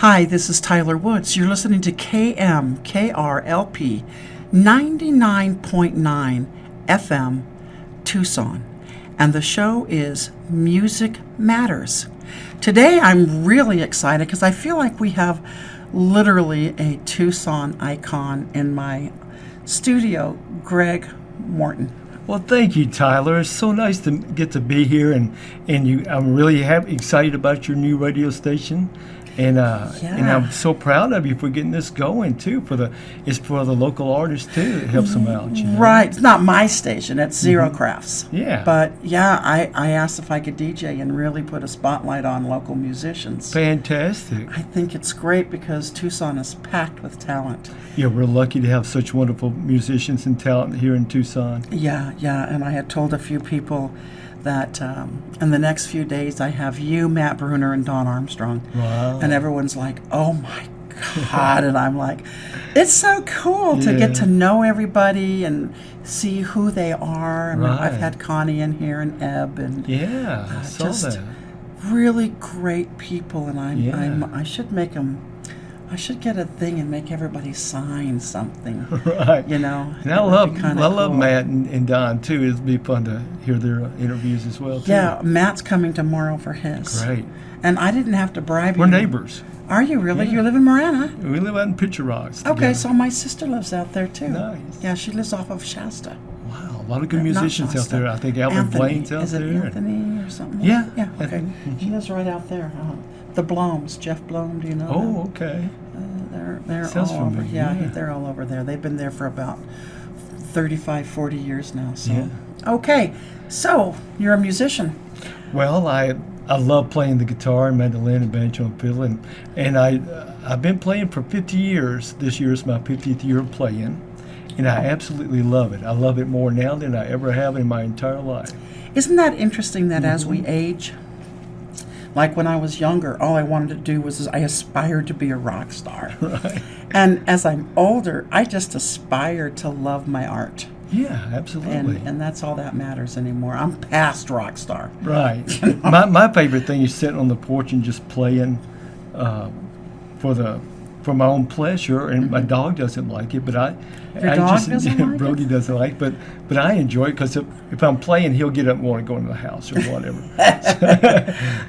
Hi, this is Tyler Woods. You're listening to KMKR LP 99.9 FM Tucson, and the show is Music Matters. Today I'm really excited because I feel like we have literally a Tucson icon in my studio, Greg Morton. Well, thank you, Tyler. It's so nice to get to be here, and I'm really excited about your new radio station. And I'm so proud of you for getting this going too. It's for the local artists too. It helps them out. You know? Right. It's not my station. It's Zero Crafts. Yeah. But yeah, I asked if I could DJ and really put a spotlight on local musicians. Fantastic. I think it's great because Tucson is packed with talent. Yeah, we're lucky to have such wonderful musicians and talent here in Tucson. Yeah. And I had told a few people that in the next few days I have you, Matt Bruner, and Don Armstrong. Wow. And everyone's like, oh my God. And I'm like, it's so cool to get to know everybody and see who they are. I mean, I've had Connie in here and Ebb and I saw just that. really great people. And I should make them. I should get a thing and make everybody sign something. Right. You know. And I love Matt and Don too. It'd be fun to hear their interviews as well too. Yeah, Matt's coming tomorrow for his. Great. And I didn't have to bribe you. We're neighbors. Are you really? Yeah. You live in Marana? We live out in Picture Rocks together. Okay, so my sister lives out there too. Nice. Yeah, she lives off of Shasta. Wow, a lot of good musicians out there. I think Alvin Blaine's out there. Is it Anthony or something? Yeah. Yeah, okay. He lives right out there. The Bloms, Jeff Blom, do you know them? Oh, okay. They're Sounds all over. familiar, Yeah, they're all over there. They've been there for about 35, 40 years now. So. Yeah. Okay, so you're a musician. Well, I love playing the guitar, mandolin, and banjo and fiddle, and I've been playing for 50 years. This year is my 50th year of playing, and I absolutely love it. I love it more now than I ever have in my entire life. Isn't that interesting that as we age, like when I was younger, all I wanted to do was I aspired to be a rock star. Right. And as I'm older, I just aspire to love my art. Yeah, absolutely. And that's all that matters anymore. I'm past rock star. Right. My favorite thing is sitting on the porch and just playing for my own pleasure. And my dog doesn't like it, but Your dog doesn't like Brody it? doesn't like it, but I enjoy it because if I'm playing, he'll get up and want to go into the house or whatever.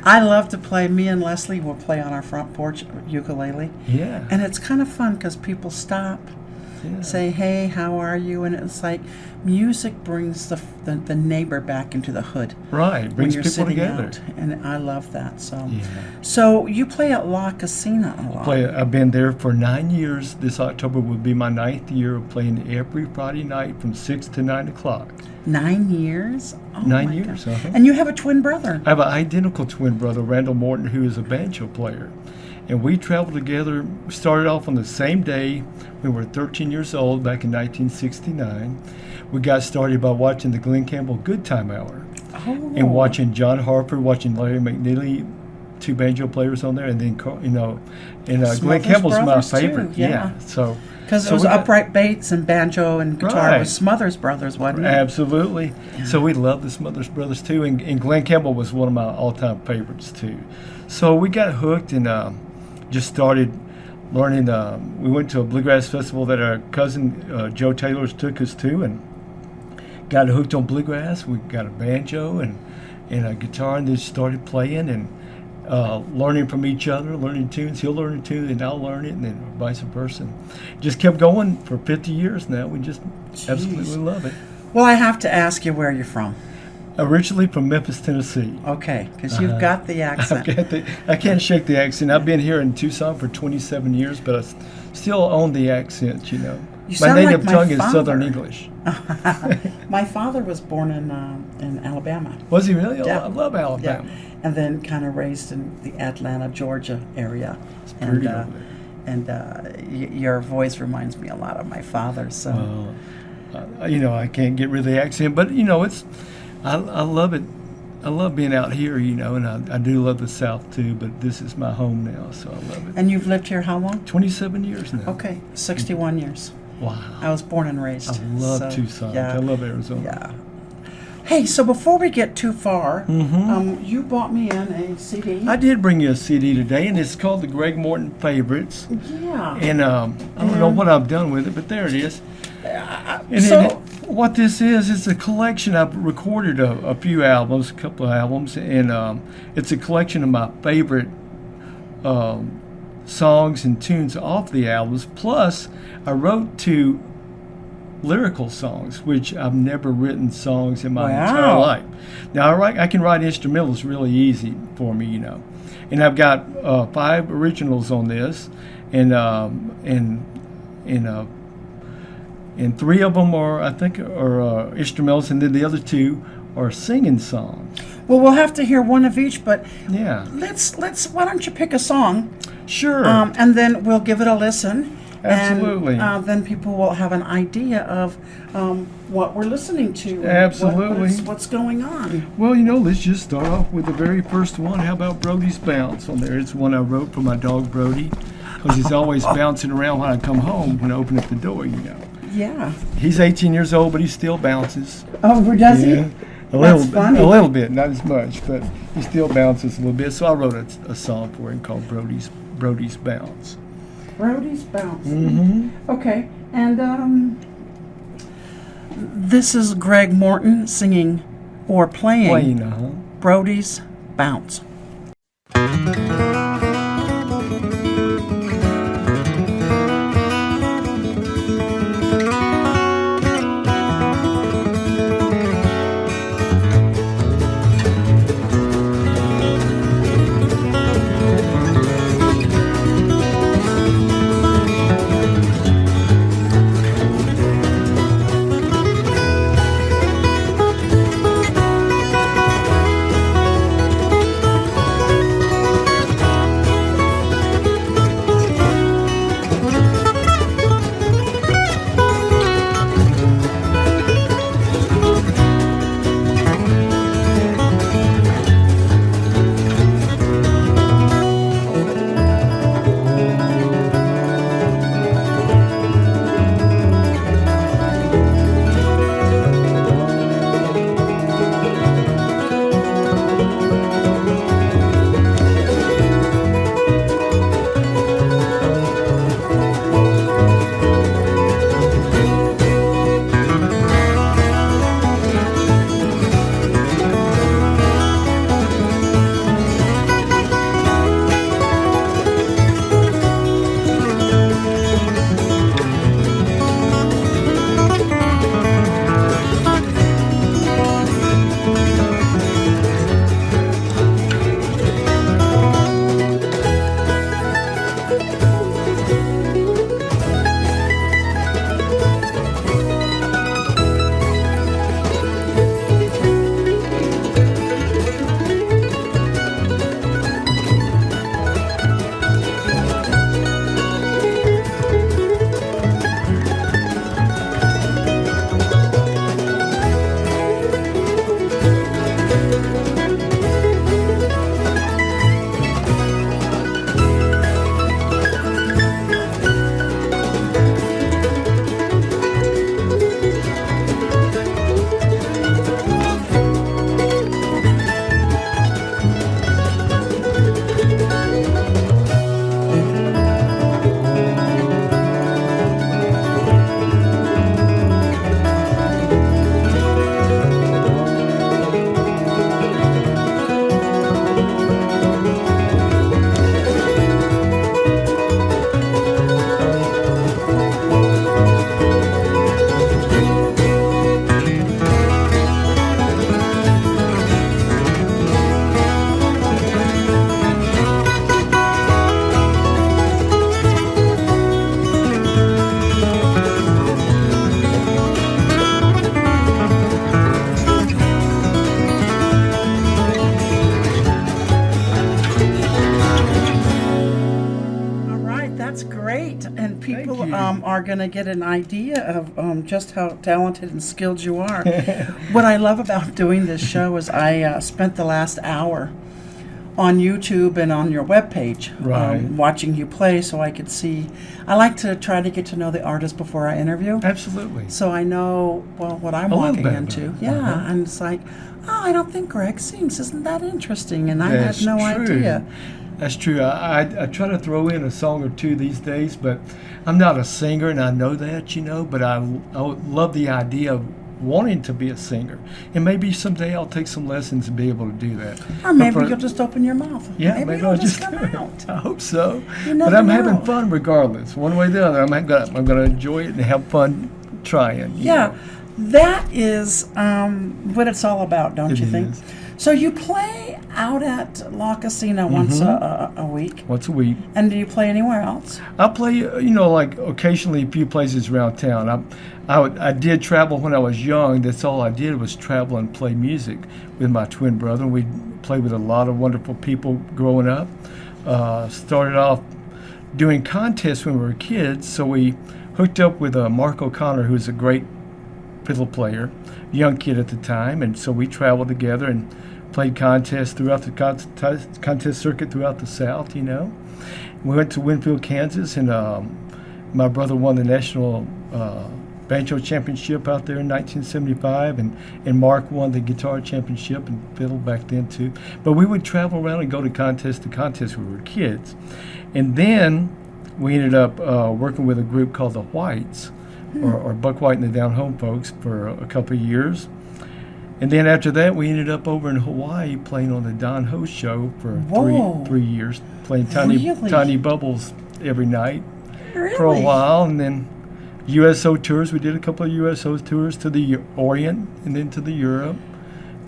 I love to play. Me and Leslie will play on our front porch ukulele. Yeah. And it's kind of fun because people stop, say, hey, how are you? And it's like music brings the neighbor back into the hood. Right, brings when you're people sitting together. Out, and I love that. So, Yeah. So you play at La Cocina a lot. I've been there for 9 years. This October would be my 9th year of playing every Friday night from 6 to 9 o'clock. 9 years? Oh 9 my years, God. uh-huh. And you have a twin brother. I have an identical twin brother, Randall Morton, who is a banjo player. And we traveled together, started off on the same day. We were 13 years old back in 1969. We got started by watching the Glenn Campbell Good Time Hour. Oh. And watching John Harper, watching Larry McNeely, two banjo players on there. And then, Glenn Campbell's my favorite. Too, yeah. So because it was Upright Bates and banjo and guitar with Smothers Brothers, wasn't it? Absolutely. Yeah. So we love the Smothers Brothers too, and Glenn Campbell was one of my all-time favorites too. So we got hooked and just started learning. We went to a bluegrass festival that our cousin Joe Taylor took us to, and got hooked on bluegrass. We got a banjo and a guitar, and then started playing and learning from each other, learning tunes. He'll learn a tune, and I'll learn it, and then vice versa. Just kept going for 50 years now. We just absolutely love it. Well, I have to ask you where you're from. Originally from Memphis, Tennessee. Okay, because you've got the accent. I can't shake the accent. I've been here in Tucson for 27 years, but I still own the accent, You my native tongue is Southern English. My father was born in Alabama. Was he really? Yeah. I love Alabama. Yeah. And then kind of raised in the Atlanta, Georgia area. It's pretty over there. And your voice reminds me a lot of my father. So, I can't get rid of the accent, but it's. I love it. I love being out here, and I do love the South too, but this is my home now, so I love it. And you've lived here how long? 27 years now. Okay, 61 years. Wow. I was born and raised. I love Tucson. Yeah. I love Arizona. Yeah. Hey, so before we get too far, you bought me in a CD. I did bring you a CD today, and it's called the Greg Morton Favorites. Yeah. And I don't know what I've done with it, but there it is. And so- then what this is a collection. I've recorded a few albums, a couple of albums, and it's a collection of my favorite songs and tunes off the albums. Plus, I wrote 2 lyrical songs, which I've never written songs in my entire life. Now, I can write instrumentals really easy for me, you know. And I've got 5 originals on this, and 3 of them are, I think, are instrumentals, and then the other 2 are singing songs. Well, we'll have to hear one of each, but Yeah. let's. Why don't you pick a song, Sure. and then we'll give it a listen. Absolutely. And then people will have an idea of what we're listening to. and Absolutely. What's going on. Well, you know, let's just start off with the very first one. How about Brody's Bounce on there? It's one I wrote for my dog Brody, because he's always bouncing around when I come home when I open up the door, you know. Yeah. He's 18 years old, but he still bounces. Oh, does he? That's funny. A little bit, not as much, but he still bounces a little bit. So I wrote a song for him called Brody's Bounce. Brody's Bounce. Mm-hmm. Okay, and this is Greg Morton singing or playing Brody's Bounce. Are going to get an idea of just how talented and skilled you are. What I love about doing this show is I spent the last hour on YouTube and on your webpage, Right. watching you play, so I could see. I like to try to get to know the artist before I interview, Absolutely. so I know what I'm A little walking bit into. about it. Yeah, and it's like, oh, I don't think Greg sings. Isn't that interesting? And I That's had no true. idea. That's true. I try to throw in a song or two these days, but I'm not a singer, and I know that, but I would love the idea of wanting to be a singer. And maybe someday I'll take some lessons and be able to do that. Or maybe But for- you'll just open your mouth. Yeah, maybe maybe it'll I'll just just come out. I hope so. You But never I'm having know. fun regardless. One way or the other, I'm gonna enjoy it and have fun trying. you Yeah, know. that is what it's all about, don't It you think? is. So you play out at La Cocina once a week, Once a week. and do you play anywhere else? I play, like occasionally a few places around town. I did travel when I was young. That's all I did was travel and play music with my twin brother. We played with a lot of wonderful people growing up. Started off doing contests when we were kids, so we hooked up with Mark O'Connor, who's a great fiddle player, young kid at the time, and so we traveled together and played contests throughout the contest circuit throughout the South. We went to Winfield, Kansas, and my brother won the national banjo championship out there in 1975, and Mark won the guitar championship and fiddle back then too. But we would travel around and go to contest when we were kids. And then we ended up working with a group called the Whites, or Buck White and the Down Home Folks, for a couple of years. And then after that, we ended up over in Hawaii playing on the Don Ho show for Whoa. three years, playing Really? tiny bubbles every night Really? for a while. And then USO tours. We did a couple of USO tours to the Orient and then to the Europe,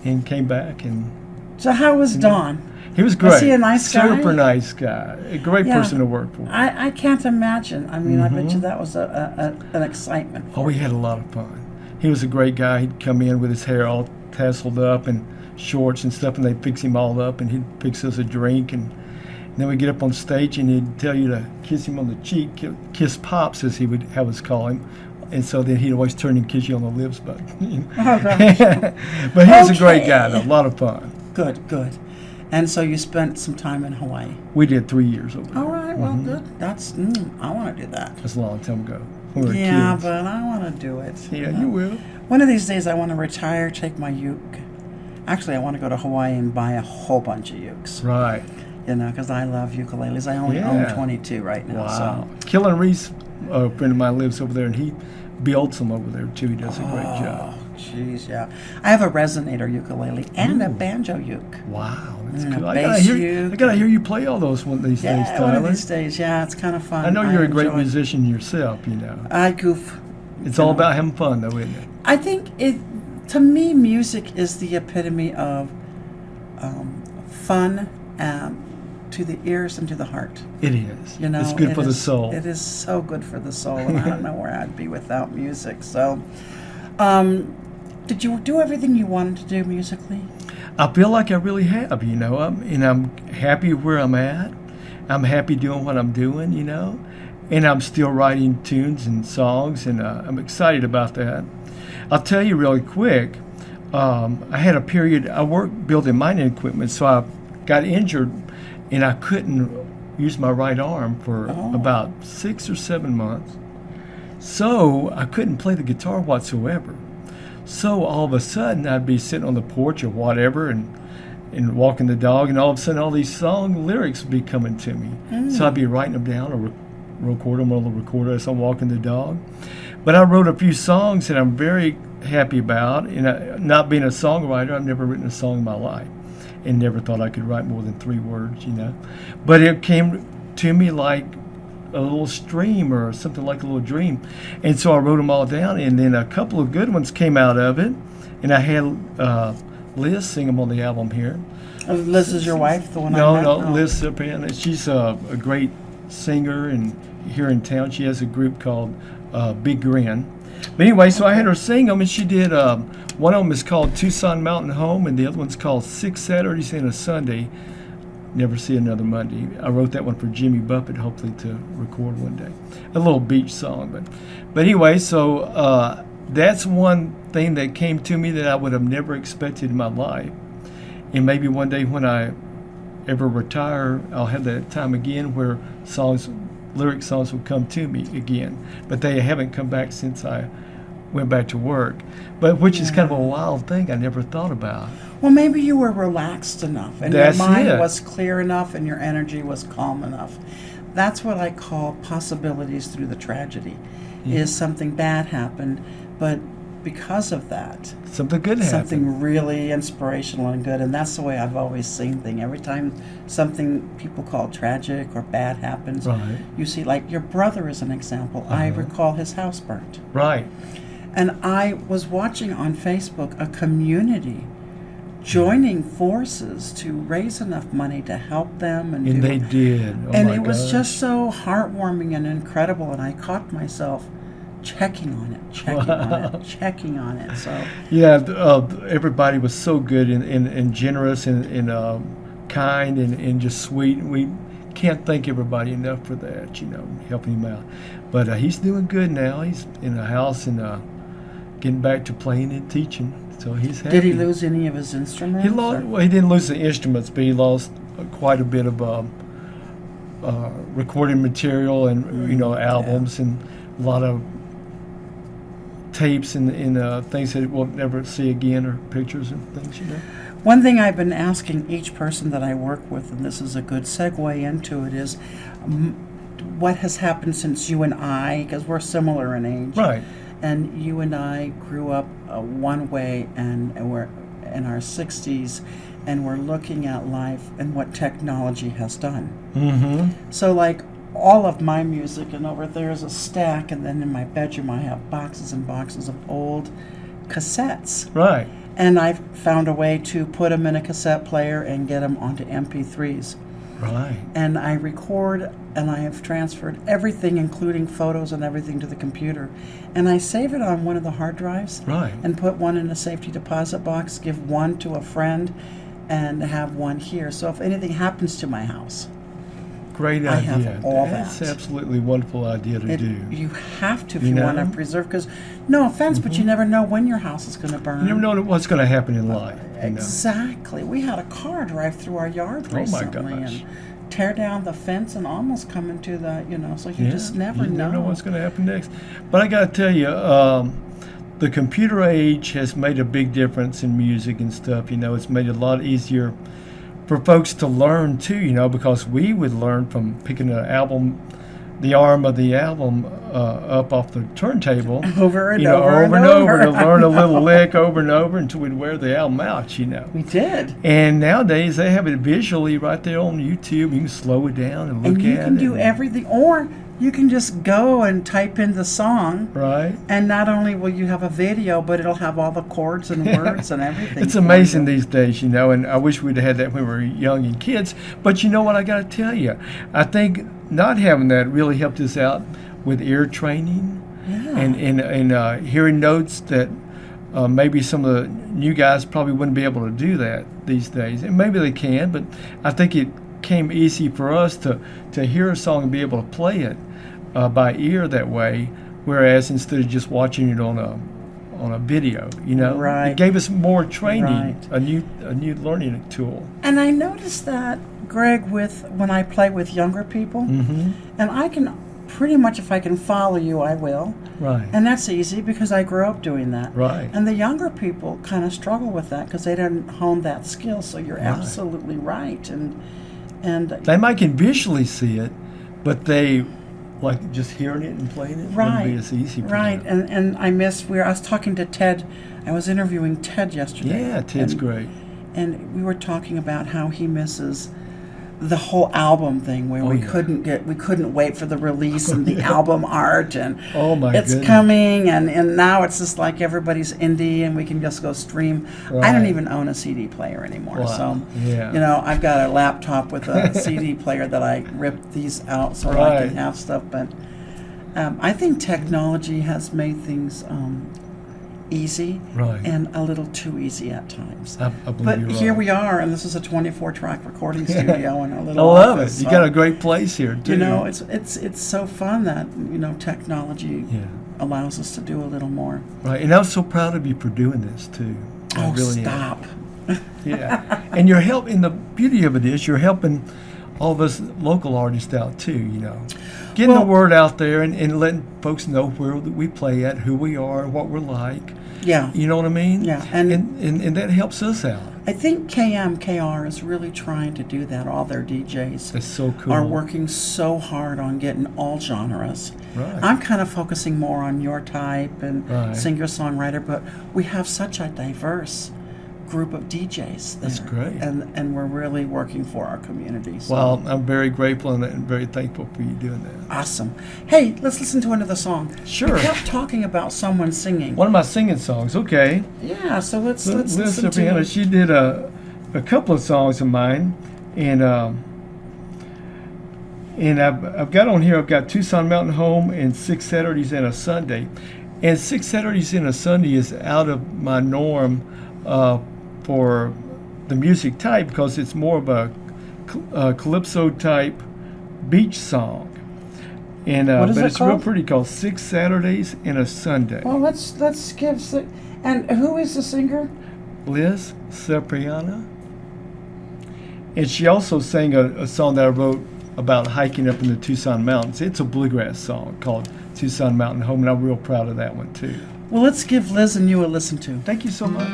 and came back. And So how was Don? he was great. he a nice guy? Super nice guy. A great Yeah. person to work for. I can't imagine. I mean, I bet you that was an excitement. Oh, we had a lot of fun. He was a great guy. He'd come in with his hair all tasseled up and shorts and stuff, and they'd fix him all up, and he'd fix us a drink, and then we'd get up on stage, and he'd tell you to kiss him on the cheek, kiss Pops, as he would have us call him. And so then he'd always turn and kiss you on the lips. But, Oh, gosh. but he was a great Okay. guy, though. A lot of fun. Good. And so you spent some time in Hawaii. We did 3 years over there. All right, well, good. That's, I want to do that. That's a long time ago. When we were Yeah, kids. but I want to do it. Yeah, you will. One of these days, I want to retire, take my uke. Actually, I want to go to Hawaii and buy a whole bunch of ukes. Right. Because I love ukuleles. I only own 22 right now. Wow. Killen Reese, a friend of mine, lives over there, and he builds them over there, too. He does a great job. Oh, jeez, yeah. I have a resonator ukulele and a banjo uke. Wow, that's And a cool. bass uke. I gotta hear you play all those one of these days, Yeah, Tyler. one of these days. Yeah, it's kind of fun. I know you're a great enjoy it. musician yourself, I goof. It's all about having fun, though, isn't it? I think to me, music is the epitome of fun to the ears and to the heart. It is. You know, it's good it for the is- soul. It is so good for the soul, and I don't know where I'd be without music. So, did you do everything you wanted to do musically? I feel like I really have, and I'm happy where I'm at. I'm happy doing what I'm doing, and I'm still writing tunes and songs, and I'm excited about that. I'll tell you really quick, I had a period, I worked building mining equipment, so I got injured, and I couldn't use my right arm for about 6 or 7 months. So I couldn't play the guitar whatsoever. So all of a sudden I'd be sitting on the porch or whatever and walking the dog, and all of a sudden all these song lyrics would be coming to me. So I'd be writing them down or record them on the recorder as I'm walking the dog. But I wrote a few songs that I'm very happy about, and not being a songwriter, I've never written a song in my life and never thought I could write more than 3 words, But it came to me like a little stream or something like a little dream. And so I wrote them all down, and then a couple of good ones came out of it, and I had Liz sing them on the album here. Liz is your wife, the one I No, met? no, Liz Cyprian. She's a great singer, and here in town she has a group called Big Grin. But anyway, so I had her sing them, and she did, one of them is called Tucson Mountain Home, and the other one's called 6 Saturdays and a Sunday. Never See Another Monday. I wrote that one for Jimmy Buffett, hopefully to record one day. A little beach song. But anyway, so that's one thing that came to me that I would have never expected in my life. And maybe one day when I ever retire, I'll have that time again where lyric songs will come to me again. But they haven't come back since I went back to work. But which is kind of a wild thing I never thought about. Well, maybe you were relaxed enough, and That's your mind it. was clear enough, and your energy was calm enough. That's what I call possibilities through the tragedy. Is something bad happened, but because of that, Something good happened. something really inspirational and good. And that's the way I've always seen things. Every time something people call tragic or bad happens, Right. you see, like your brother is an example. I recall his house burnt. Right. And I was watching on Facebook a community joining forces to raise enough money to help them. And they did. Oh and my it was gosh. just so heartwarming and incredible. And I caught myself checking on it. So Yeah, everybody was so good and generous and kind and just sweet. We can't thank everybody enough for that, helping him out. But he's doing good now. He's in a house and getting back to playing and teaching. So he's happy. did he lose any of his instruments? He lost. Well, he didn't lose the instruments, but he lost quite a bit of recording material and albums and a lot of tapes and things that we'll never see again, or pictures and things. One thing I've been asking each person that I work with, and this is a good segue into it, is what has happened since you and I, because we're similar in age, Right. and you and I grew up one way, and we're in our 60s, and we're looking at life and what technology has done. Mm-hmm. So like all of my music, and over there's a stack, and then in my bedroom I have boxes and boxes of old cassettes. Right. And I've found a way to put them in a cassette player and get them onto MP3s. Right. And I record, and I have transferred everything, including photos and everything, to the computer. And I save it on one of the hard drives. Right. And put one in a safety deposit box, give one to a friend, and have one here. So if anything happens to my house, Great I idea. have all That's that. absolutely wonderful idea to do. you have to if You you know? want to preserve, because no offense, but you never know when your house is going to burn. You never know what's going to happen in life. Exactly. We had a car drive through our yard Oh, my recently gosh. and tear down the fence and almost come into the, so you just never You know. never know what's going to happen next. But I got to tell you, the computer age has made a big difference in music and stuff. It's made it a lot easier for folks to learn too, because we would learn from picking the arm of the album up off the turntable Over and over over and and over over. to learn a little lick over and over until we'd wear the album out. We did. And nowadays they have it visually right there on YouTube. You can slow it down and look And you at can it. do everything, or you can just go and type in the song, Right. and not only will you have a video, but it'll have all the chords and words and everything. It's for amazing you. these days, and I wish we'd have had that when we were young and kids. But you know what I got to tell you? I think not having that really helped us out with ear training Yeah. and hearing notes that maybe some of the new guys probably wouldn't be able to do that these days. And maybe they can, but I think it came easy for us to hear a song and be able to play it by ear that way, whereas instead of just watching it on a video, Right. it gave us more training, Right. a new learning tool. And I noticed that, Greg, when I play with younger people, Mm-hmm. and I can pretty much, if I can follow you, I will. Right. And that's easy because I grew up doing that. Right. And the younger people kind of struggle with that because they didn't hone that skill. So you're absolutely right. And They might can visually see it, but they like just hearing it and playing it wouldn't be as easy for right. them. And I was talking to Ted. I was interviewing Ted yesterday. Yeah, Ted's great. And we were talking about how he misses the whole album thing where we couldn't wait for the release and the album art and Oh my it's goodness. coming and now it's just like everybody's indie and we can just go stream. I don't Right. even own a CD player anymore. Wow. So Yeah. I've got a laptop with a CD player that I ripped these out so I Right. can have stuff, but I think technology has made things easy Right. and a little too easy at times. I believe But you're here right. we are, and this is a 24-track recording studio in a I little love office. it. You so, got a great place here too. it's so fun that technology Yeah. allows us to do a little more. Right, and I'm so proud of you for doing this too. I Oh, really am. stop! Yeah. And and the beauty of it is you're helping all of us local artists out too, you know. Getting the word out there and letting folks know where we play at, who we are, what we're like. Yeah. You know what I mean? Yeah. And that helps us out. I think KMKR is really trying to do that. All their DJs That's so cool. are working so hard on getting all genres. Right. I'm kind of focusing more on your type and Right. singer-songwriter, but we have such a diverse group of DJs there. That's great. And we're really working for our community. So. Well, I'm very grateful and very thankful for you doing that. Awesome. Hey, let's listen to another song. Sure. You kept talking about someone singing. One of my singing songs, okay. Yeah, so let's Liz listen to Cipriano, it. she did a couple of songs of mine, and I've got on here, I've got Tucson Mountain Home and 6 Saturdays and a Sunday. And 6 Saturdays and a Sunday is out of my norm for the music type because it's more of a calypso type beach song. And What is but it it's real called? pretty, called 6 Saturdays and a Sunday. Well, let's give. And who is the singer? Liz Cipriano. And she also sang a song that I wrote about hiking up in the Tucson mountains. It's a bluegrass song called Tucson Mountain Home, and I'm real proud of that one too. Well, let's give Liz and you a listen to. Thank you so much.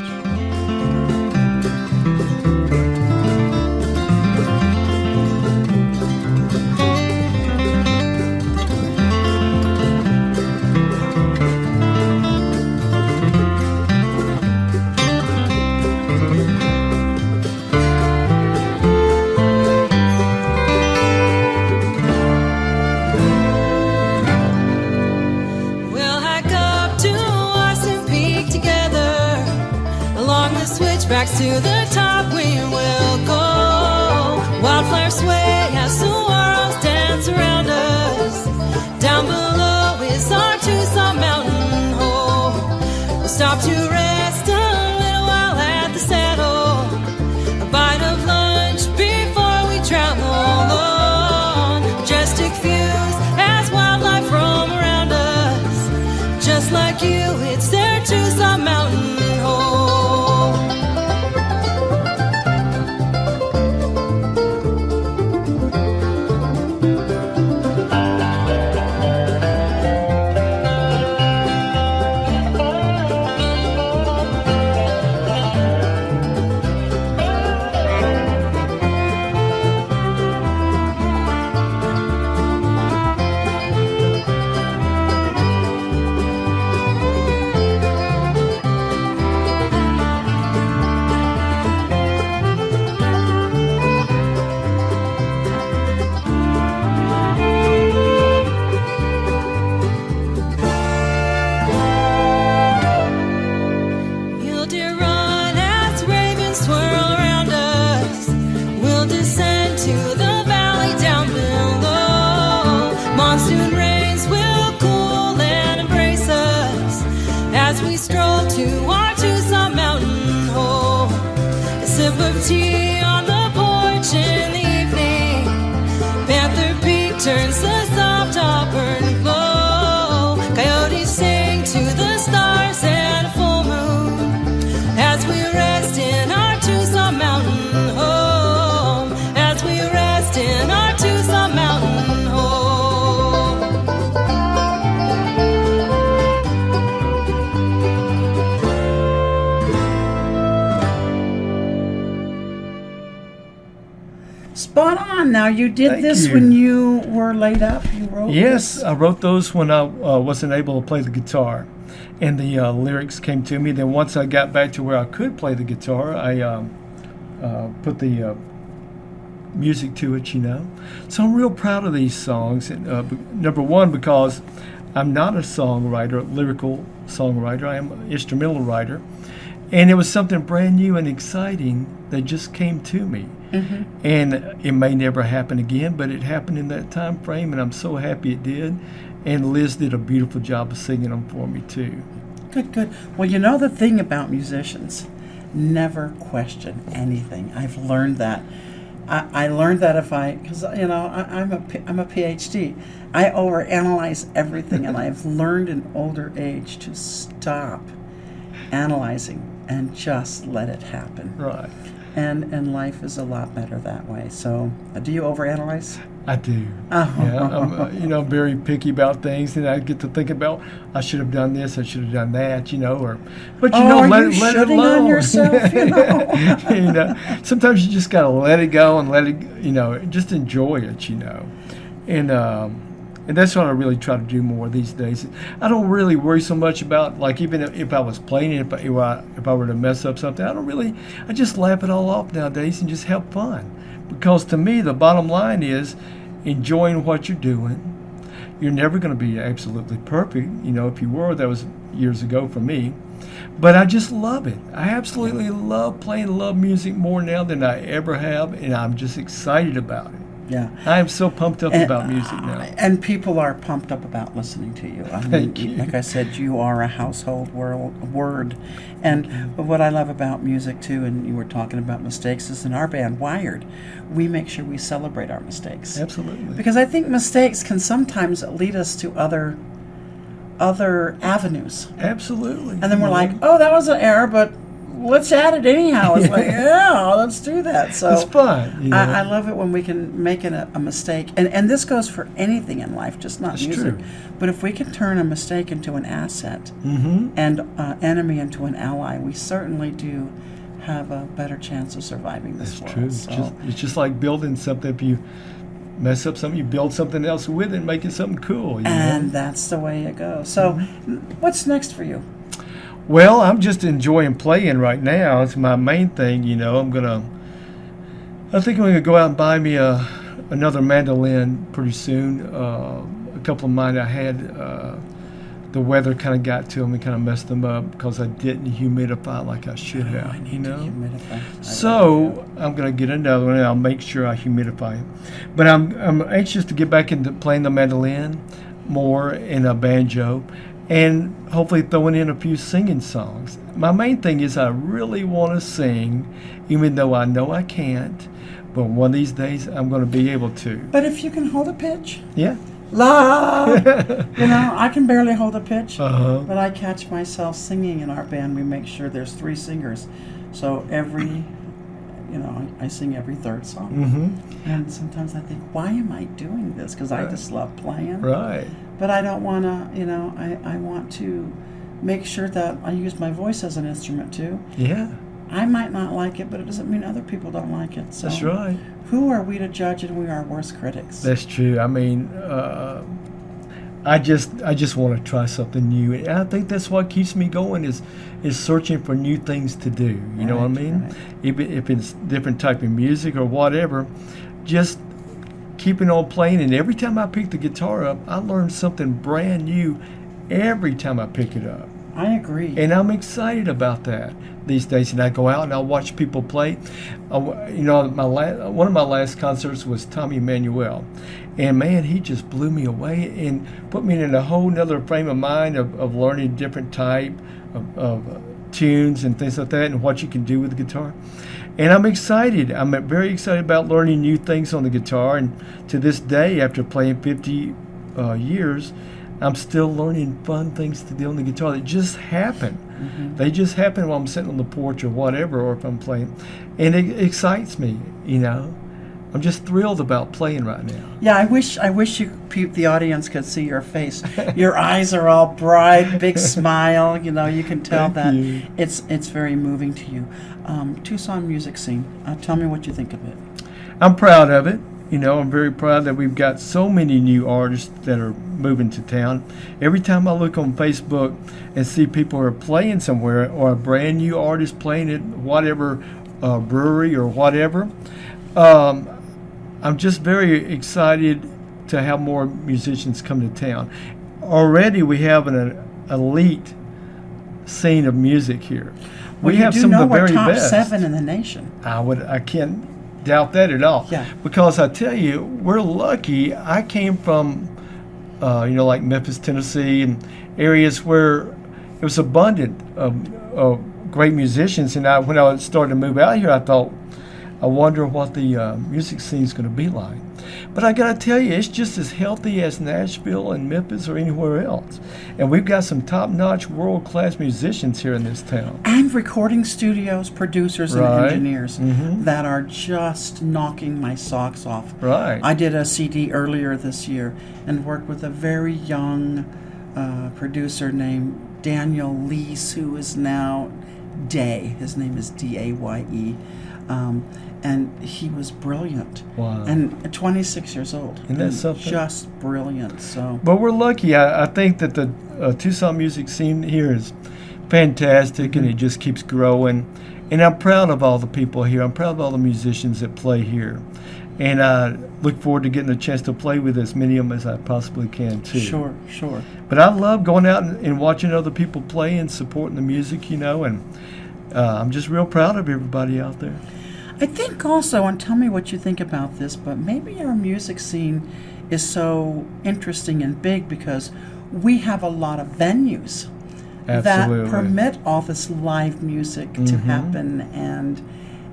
We'll hike up to Austin Peak together. Along the switchbacks to the top we will go. Wildflowers sway as the worlds dance around us. Down below is our Tucson mountain home. We'll stop to rest a little while at the saddle. A bite of lunch before we travel on. Majestic views as wildlife roam around us. Just like you, it's their Tucson mountain home. Mule deer run as ravens swirl around us. We'll descend to the valley down below. Monsoon rains will cool and embrace us as we stroll to our Tucson mountain home. A sip of tea on the porch in the evening. Panther Peak turns the soft auburn glow. Coyotes sing to the stars and a full moon as we rest in our Tucson mountain home. As we rest in our Tucson mountain home. Spot on. Now, you did Thank this you. when you were laid up. You wrote Yes, this? I wrote those when I wasn't able to play the guitar, and the lyrics came to me. Then once I got back to where I could play the guitar, I put the music to it, you know. So I'm real proud of these songs. And, number one, because I'm not a songwriter, lyrical songwriter. I am an instrumental writer. And it was something brand new and exciting that just came to me. Mm-hmm. And it may never happen again, but it happened in that time frame, and I'm so happy it did. And Liz did a beautiful job of singing them for me, too. Good, good. Well, you know the thing about musicians, never question anything. I've learned that. I learned that because I'm a PhD. I overanalyze everything, and I've learned in older age to stop analyzing and just let it happen. Right. And life is a lot better that way. So, do you overanalyze? I do. Oh. Yeah, I'm very picky about things, and I get to think about I should have done this, I should have done that, But let it shitting alone. on yourself, Sometimes you just gotta let it go and let it, just enjoy it, And that's what I really try to do more these days. I don't really worry so much about, like, even if I was playing it, if I were to mess up something, I just laugh it all off nowadays and just have fun. Because to me, the bottom line is enjoying what you're doing. You're never going to be absolutely perfect. If you were, that was years ago for me. But I just love it. I absolutely love playing love music more now than I ever have, and I'm just excited about it. Yeah. I am so pumped up about music now. And people are pumped up about listening to you. Thank you. Like I said, you are a household word. And what I love about music, too, and you were talking about mistakes, is in our band, Wired, we make sure we celebrate our mistakes. Absolutely. Because I think mistakes can sometimes lead us to other avenues. Absolutely. And then we're like, oh, that was an error, but let's add it anyhow. It's like, yeah, let's do that. So it's fun. I love it when we can make it a mistake. And this goes for anything in life, just not That's music. true. But if we can turn a mistake into an asset Mm-hmm. and enemy into an ally, we certainly do have a better chance of surviving this That's world. true. So, It's just like building something. If you mess up something, you build something else with it and make it something cool. and that's the way it goes. So what's next for you? Well, I'm just enjoying playing right now. It's my main thing, I think I'm gonna go out and buy me another mandolin pretty soon. A couple of mine I had, the weather kind of got to them and kind of messed them up because I didn't humidify like I should have. I need to humidify. So I'm gonna get another one and I'll make sure I humidify it. But I'm anxious to get back into playing the mandolin more and a banjo. And hopefully throwing in a few singing songs. My main thing is I really want to sing, even though I know I can't. But one of these days I'm going to be able to. But if you can hold a pitch, Yeah. la, I can barely hold a pitch, Uh-huh. but I catch myself singing in our band. We make sure there's 3 singers, so I sing every third song. Mm-hmm. And sometimes I think, why am I doing this? Because I just love playing. Right. But I don't want to, I want to make sure that I use my voice as an instrument too. Yeah. I might not like it, but it doesn't mean other people don't like it. So That's right. Who are we to judge, and we are our worst critics? That's true. I mean, I just want to try something new, and I think that's what keeps me going is searching for new things to do. You know what I mean? Right. Even if it's different type of music or whatever, just keeping on playing. And every time I pick the guitar up, I learn something brand new every time I pick it up. I agree. And I'm excited about that these days. And I go out and I watch people play. One of my last concerts was Tommy Emmanuel. And man, he just blew me away and put me in a whole nother frame of mind of learning different type of tunes and things like that and what you can do with the guitar. And I'm excited. I'm very excited about learning new things on the guitar. And to this day, after playing 50 years, I'm still learning fun things to do on the guitar that just happen. Mm-hmm. They just happen while I'm sitting on the porch or whatever, or if I'm playing. And it excites me, I'm just thrilled about playing right now. Yeah, I wish the audience could see your face. Your eyes are all bright, big smile. You can tell Thank you. it's very moving to you. Tucson music scene. Tell me what you think of it. I'm proud of it. I'm very proud that we've got so many new artists that are moving to town. Every time I look on Facebook and see people are playing somewhere or a brand new artist playing at whatever brewery or whatever, I'm just very excited to have more musicians come to town. Already we have an elite scene of music here. Well, We have some of the very top best. 7 in the nation. I can't doubt that at all. Yeah. Because I tell you, we're lucky. I came from, like Memphis, Tennessee, and areas where it was abundant of great musicians. And when I started to move out here, I thought, I wonder what the music scene is going to be like. But I got to tell you, it's just as healthy as Nashville and Memphis or anywhere else. And we've got some top-notch, world-class musicians here in this town. And recording studios, producers, and Right. engineers that are just knocking my socks off. Right. I did a CD earlier this year and worked with a very young producer named Daniel Leese, who is now Day. His name is D-A-Y-E. And he was brilliant. Wow. And 26 years old. Isn't that And something? Just brilliant. So. But we're lucky. I think that the Tucson music scene here is fantastic, and it just keeps growing. And I'm proud of all the people here. I'm proud of all the musicians that play here. And I look forward to getting a chance to play with as many of them as I possibly can, too. Sure. But I love going out and watching other people play and supporting the music, and I'm just real proud of everybody out there. I think also, and tell me what you think about this, but maybe our music scene is so interesting and big because we have a lot of venues Absolutely. that permit all this live music to happen,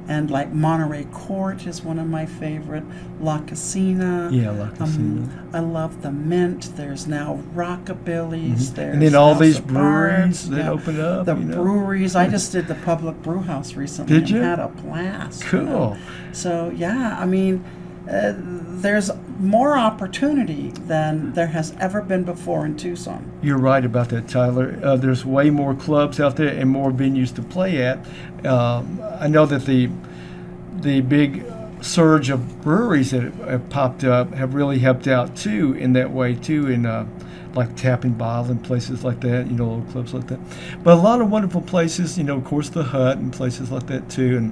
and like Monterey Court is one of my favorite. La Cocina. Yeah, La Cocina. I love the Mint. There's now Rockabilly's. There's And then all House these of breweries Arts. that open up. The breweries. I just did the Public Brew House recently. Did you? And had a blast. Cool. So yeah, I mean, there's more opportunity than there has ever been before in Tucson. You're right about that, Tyler. There's way more clubs out there and more venues to play at. I know that the big surge of breweries that have popped up have really helped out too in that way too, in like Tap and Bottle and places like that, little clubs like that. But a lot of wonderful places, of course the Hut and places like that too.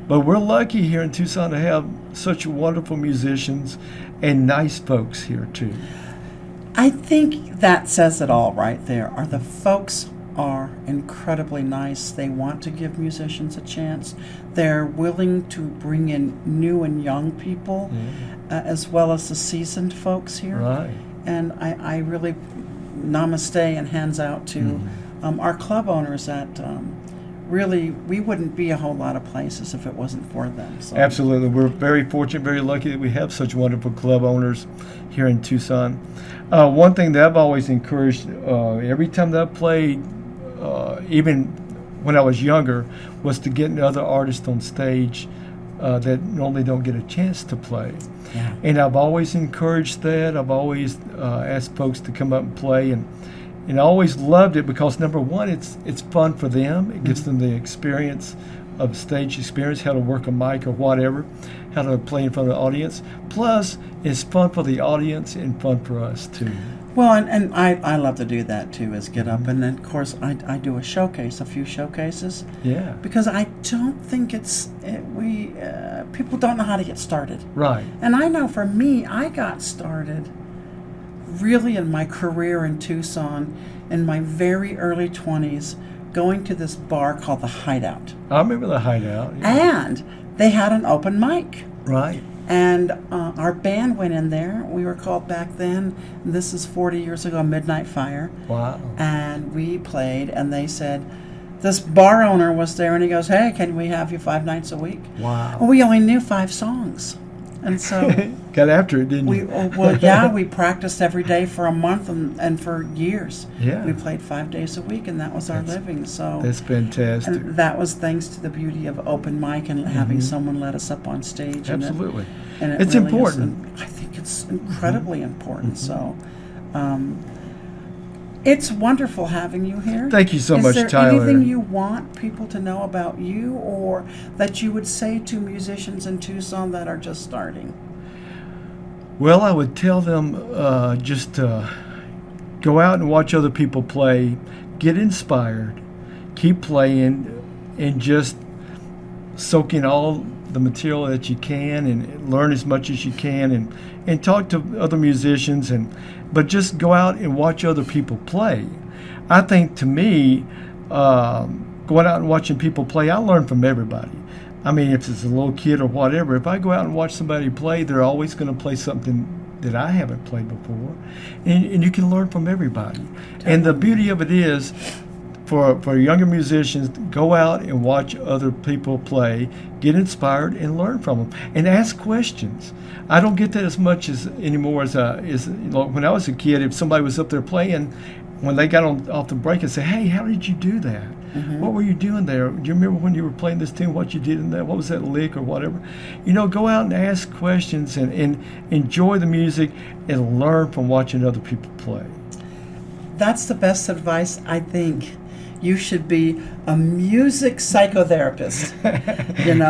But we're lucky here in Tucson to have such wonderful musicians and nice folks here too. I think that says it all right there. The folks are incredibly nice. They want to give musicians a chance. They're willing to bring in new and young people, as well as the seasoned folks here. Right. And I really namaste and hands out to our club owners that really, we wouldn't be a whole lot of places if it wasn't for them. So. Absolutely. We're very fortunate, very lucky that we have such wonderful club owners here in Tucson. One thing that I've always encouraged every time that I played, even when I was younger, was to get other artists on stage that normally don't get a chance to play. Yeah. And I've always encouraged that. I've always asked folks to come up and play, and I always loved it because, number one, it's fun for them. It gives them the experience of stage experience, how to work a mic or whatever, how to play in front of the audience. Plus, it's fun for the audience and fun for us, too. Well, and I love to do that, too, is get up. And then, of course, I do a few showcases. Yeah. Because I don't think people don't know how to get started. Right. And I know for me, I got started really in my career in Tucson in my very early 20s, going to this bar called The Hideout. I remember the Hideout. Yeah. And they had an open mic. Right. And our band went in there. We were called back then, this is 40 years ago, Midnight Fire. Wow. And we played, and they said, this bar owner was there, and he goes, hey, can we have you 5 nights a week? Wow. Well, we only knew 5 songs. And so got after it, didn't you? we practiced every day for a month and for years. Yeah. We played 5 days a week, and that was our living. So That's fantastic. and that was thanks to the beauty of open mic and having someone let us up on stage. Absolutely. And it It's really important. I think it's incredibly important. So it's wonderful having you here. Thank you so much, Is there Tyler. anything you want people to know about you, or that you would say to musicians in Tucson that are just starting? Well, I would tell them just go out and watch other people play, get inspired, keep playing, and just soak in all the material that you can and learn as much as you can and talk to other musicians, but just go out and watch other people play. I think, to me, going out and watching people play, I learn from everybody. I mean, if it's a little kid or whatever, if I go out and watch somebody play, they're always going to play something that I haven't played before. And you can learn from everybody. And the beauty of it is, for younger musicians, go out and watch other people play, get inspired, and learn from them, and ask questions. I don't get that as much as anymore as when I was a kid. If somebody was up there playing, when they got off the break and say, "Hey, how did you do that? What were you doing there? Do you remember when you were playing this tune? What you did in that? What was that lick or whatever?" Go out and ask questions and enjoy the music and learn from watching other people play. That's the best advice, I think. You should be a music psychotherapist,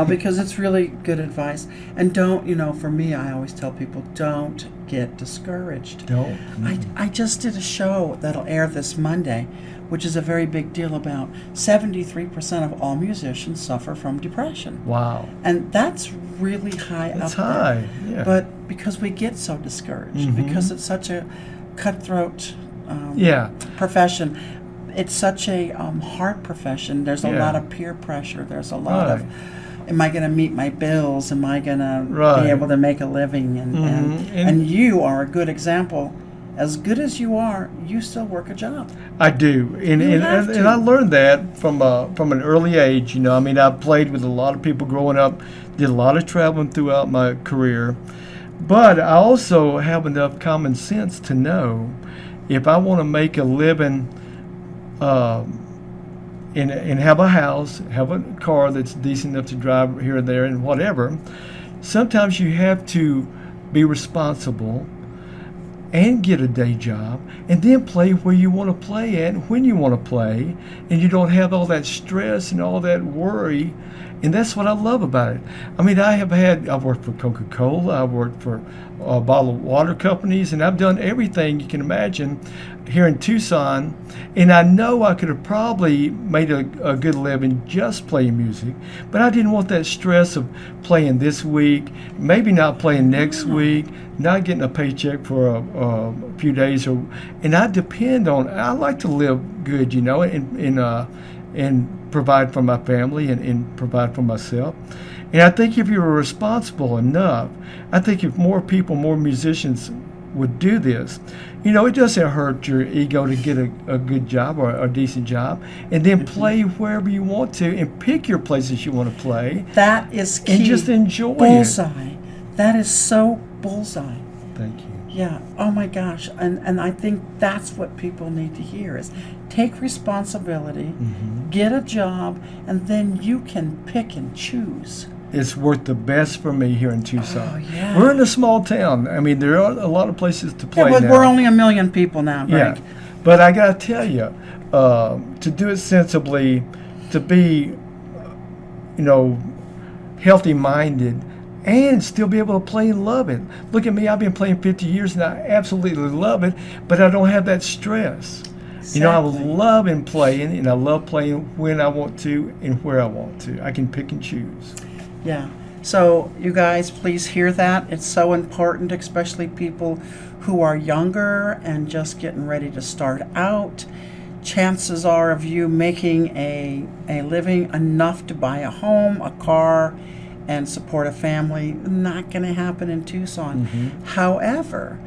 because it's really good advice. And don't, for me, I always tell people, don't get discouraged. Don't. I just did a show that'll air this Monday, which is a very big deal. About 73% of all musicians suffer from depression. Wow. And that's really high up there. That's high, yeah. But because we get so discouraged, because it's such a cutthroat profession. It's such a hard profession. There's a lot of peer pressure. There's a lot of, am I going to meet my bills? Am I going to be able to make a living? And you are a good example. As good as you are, you still work a job. I do, and I learned that from an early age. I played with a lot of people growing up, did a lot of traveling throughout my career, but I also have enough common sense to know if I want to make a living and have a house, have a car that's decent enough to drive here and there and whatever, sometimes you have to be responsible and get a day job and then play where you want to play at and when you want to play, and you don't have all that stress and all that worry. And that's what I love about it. I've worked for Coca-Cola, I've worked for bottled water companies, and I've done everything you can imagine here in Tucson. And I know I could have probably made a good living just playing music, but I didn't want that stress of playing this week, maybe not playing next week, not getting a paycheck for a few days. And I like to live good, and provide for my family and provide for myself. And I think if you were responsible enough, I think if more people, more musicians would do this, it doesn't hurt your ego to get a good job or a decent job, and then play wherever you want to and pick your places you want to play. That is key. And just enjoy bullseye. it. That is so bullseye. Thank you. Yeah. Oh my gosh. And I think that's what people need to hear is take responsibility, get a job, and then you can pick and choose. It's worked the best for me here in Tucson. Oh, yeah. We're in a small town. There are a lot of places to play now. We're only 1 million people now, Greg. Yeah. But I got to tell you, to do it sensibly, to be, healthy-minded, and still be able to play and love it. Look at me, I've been playing 50 years and I absolutely love it, but I don't have that stress. Exactly. I love playing, and I love playing when I want to and where I want to. I can pick and choose. Yeah. So you guys, please hear that. It's so important, especially people who are younger and just getting ready to start out. Chances are of you making a living enough to buy a home, a car, and support a family, not going to happen in Tucson. However,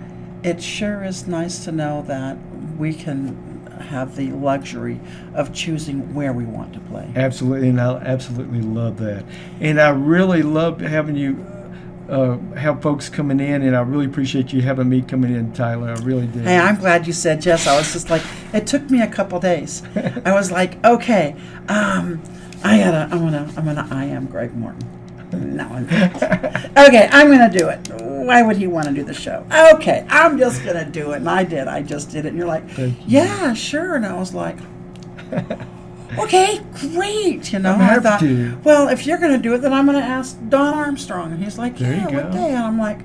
it sure is nice to know that we can have the luxury of choosing where we want to play. Absolutely, and I absolutely love that. And I really love having you have folks coming in, and I really appreciate you having me coming in, Tyler. I really did. Hey, I'm glad you said yes. I was just like, it took me a couple days. I was like, okay, I am Greg Morton. No, I'm not. Okay, I'm going to do it. Why would he want to do the show? Okay, I'm just going to do it. And I did. I just did it. And you're like, yeah, sure. And I was like, okay, great. I thought, well, if you're going to do it, then I'm going to ask Don Armstrong. And he's like, yeah, what day? And I'm like,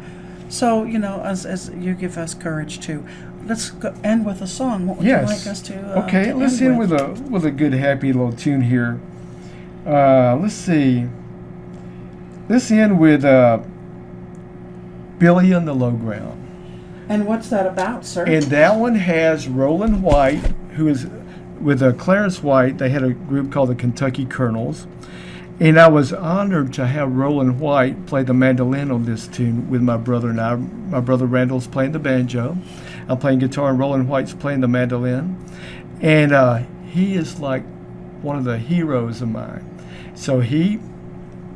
so, as you give us courage too. Let's end with a song. What would you like us to okay, let's end with a good, happy little tune here. Let's see. Let's end with Billy on the Low Ground. And what's that about, sir? And that one has Roland White, who is with Clarence White. They had a group called the Kentucky Colonels. And I was honored to have Roland White play the mandolin on this tune with my brother and I. My brother Randall's playing the banjo. I'm playing guitar, and Roland White's playing the mandolin. And he is like one of the heroes of mine. So he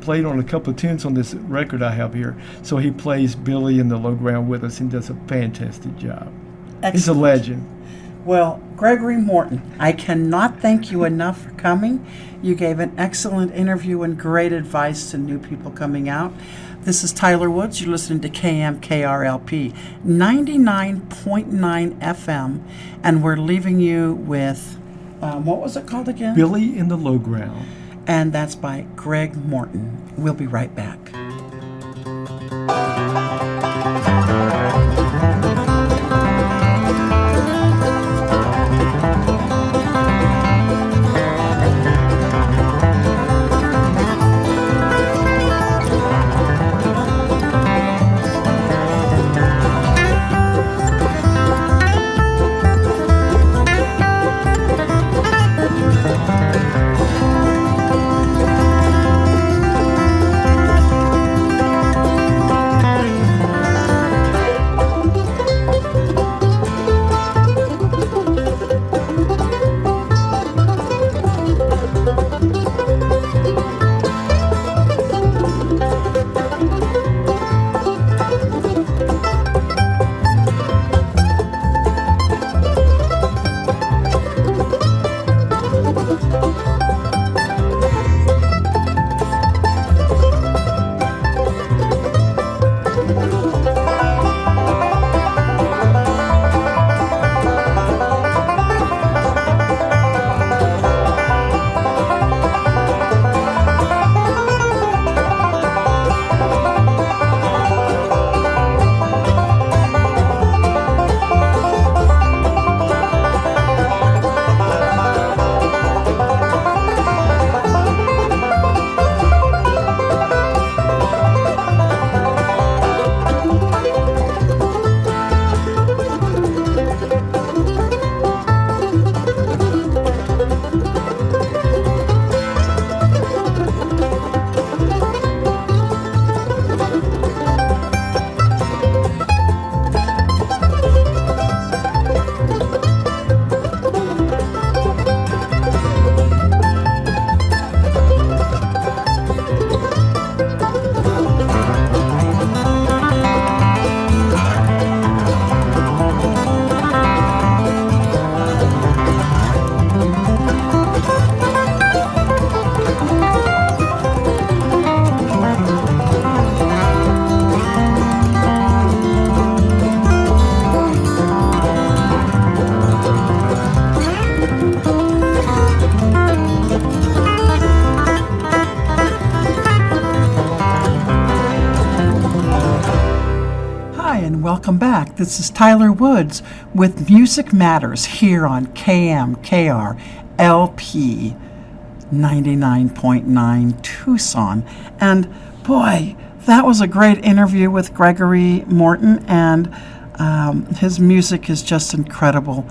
played on a couple of tunes on this record I have here. So he plays Billy in the low ground with us and does a fantastic job. Excellent. He's a legend. Well, Gregory Morton, I cannot thank you enough for coming. You gave an excellent interview and great advice to new people coming out. This is Tyler Woods. You're listening to KMKR LP 99.9 FM, and we're leaving you with, what was it called again? Billy in the Low Ground. And that's by Greg Morton. We'll be right back. Welcome back. This is Tyler Woods with Music Matters here on KMKR LP 99.9 Tucson. And boy, that was a great interview with Gregory Morton, and his music is just incredible.